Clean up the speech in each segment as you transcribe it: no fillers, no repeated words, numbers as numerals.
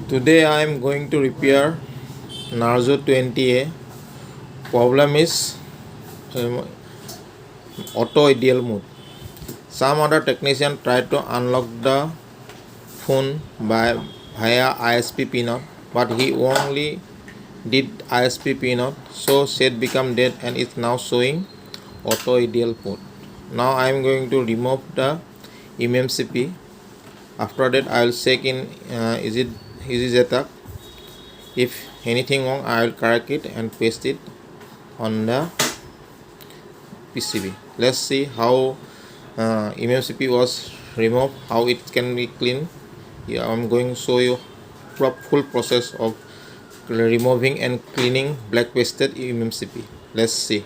Today I am going to repair Narzo 20A. Problem is auto ideal mode. Some other technician tried to unlock the phone via ISP pinout, but he only did ISP pinout, so set become dead and is now showing auto ideal mode. Now I am going to remove the MMCP. After that I will check in EasyJet. If anything wrong, I will correct it and paste it on the PCB. Let's see how MMCP was removed, how it can be cleaned. Yeah, I'm going to show you full process of removing and cleaning blacklisted MMCP. Let's see.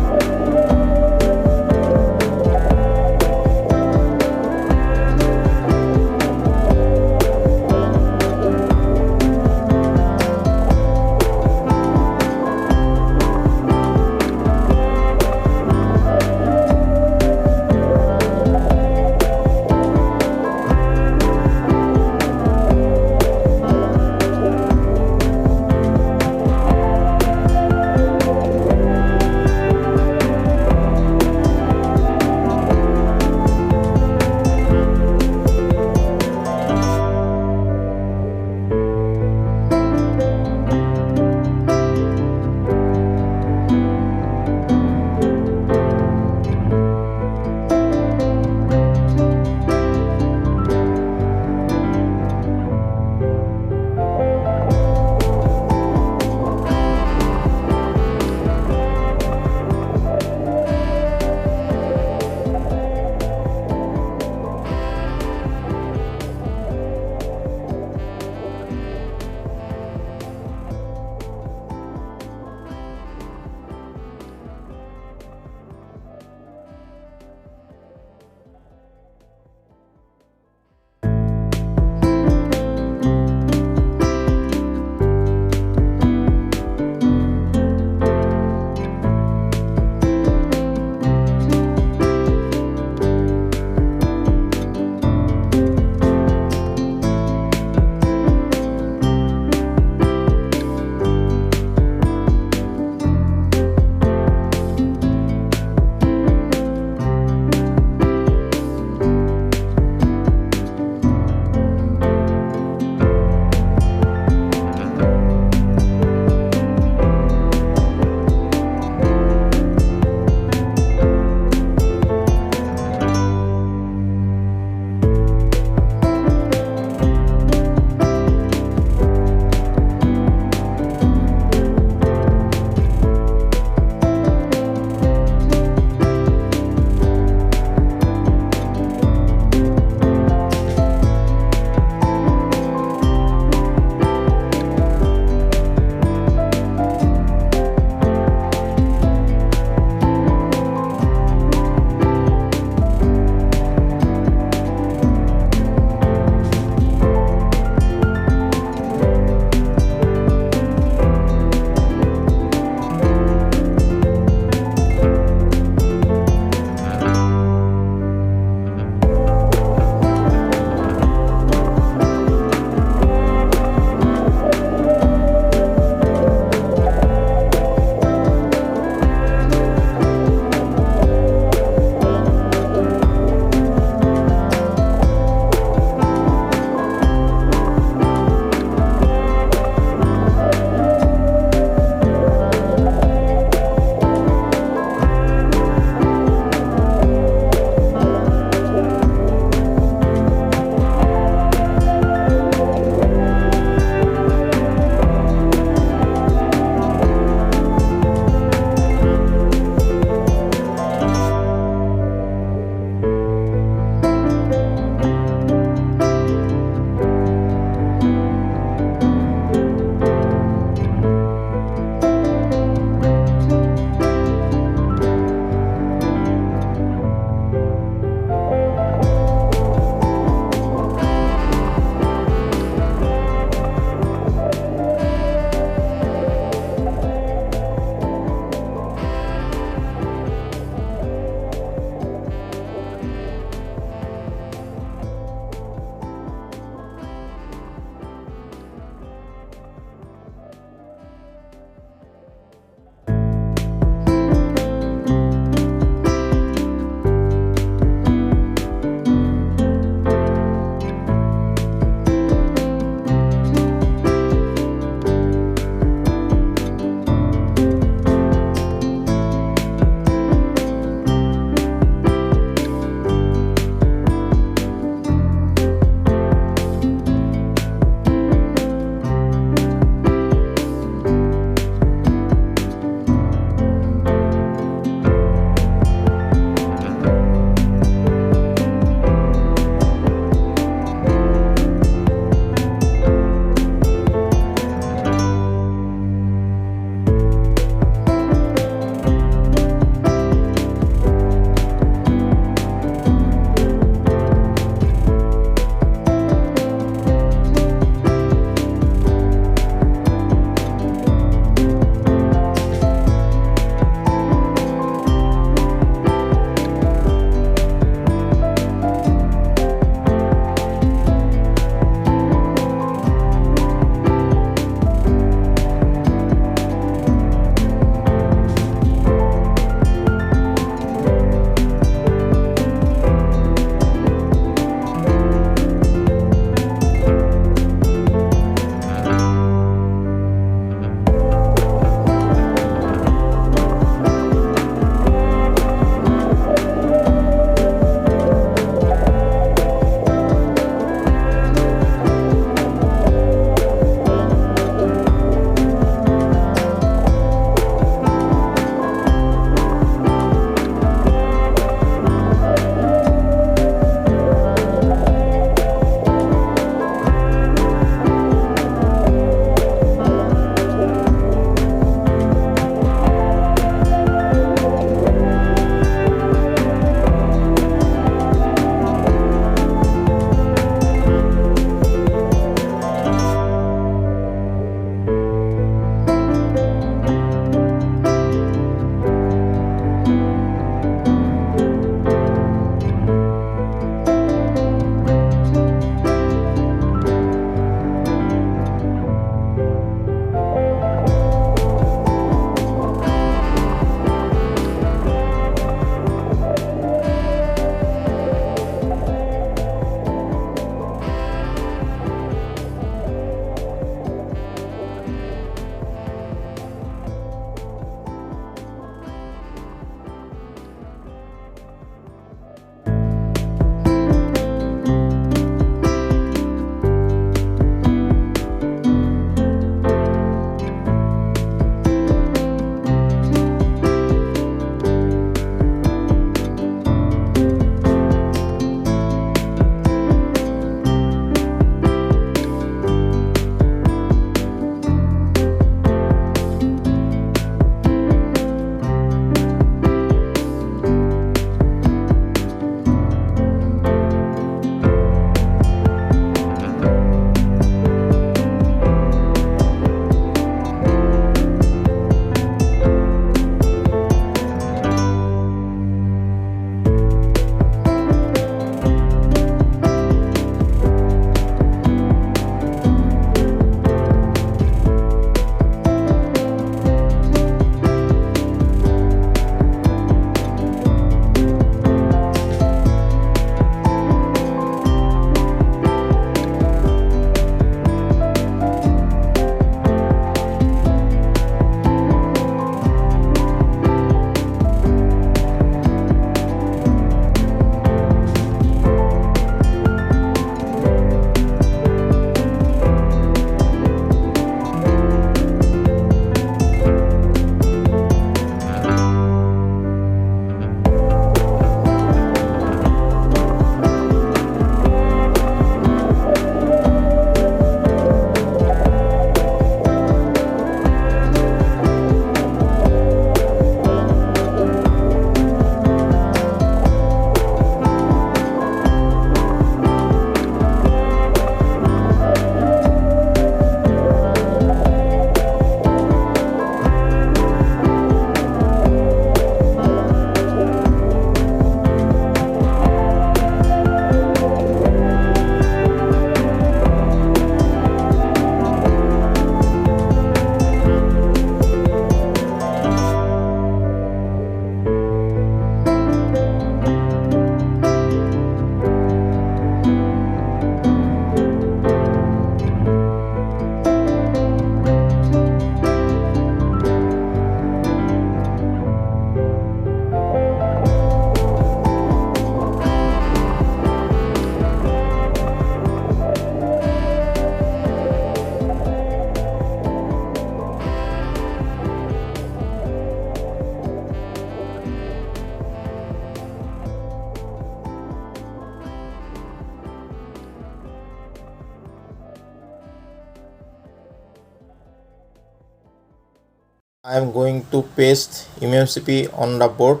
I am going to paste MMCP on the board.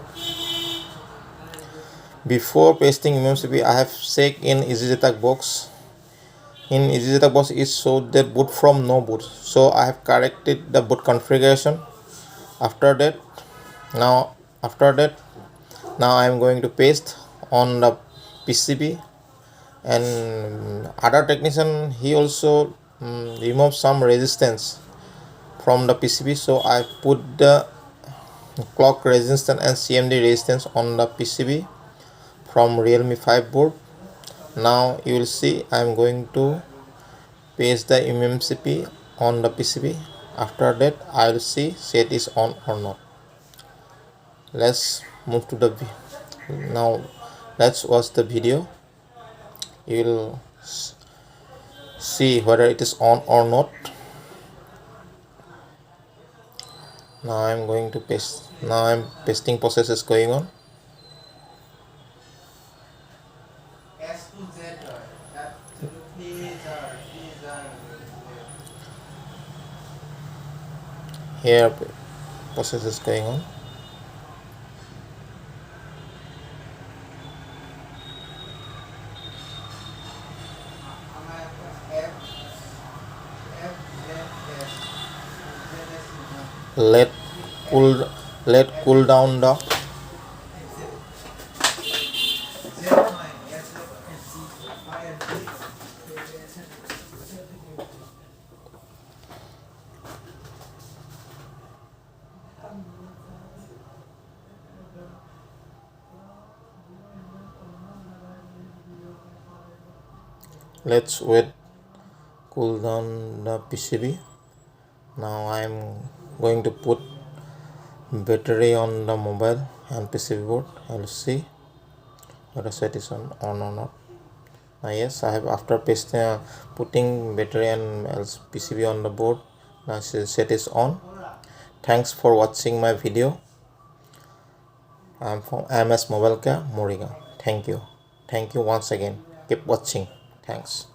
Before pasting MMCP, I have checked in EasyJetAg box. In EasyJetAg box it showed that boot from no boot, so I have corrected the boot configuration. After that, now I am going to paste on the PCB. And other technician, he also removed some resistance from the PCB, so I put the clock resistance and CMD resistance on the PCB from Realme 5 board. Now you will see I am going to paste the MMCP on the PCB. After that I will see set is on or not. Let's move to the now let's watch the video. You will see whether it is on or not. Now I'm going to paste. Now I'm pasting process is going on. Here process is going on. Let cool down the let's wait cool down the PCB. Now I am going to put battery on the mobile and PCB board. I will see whether set is on or not. Yes, I have after putting battery and PCB on the board. Now set is on. Thanks for watching my video. I am from MS Mobile Care, Morigaon. Thank you once again. Keep watching. Thanks.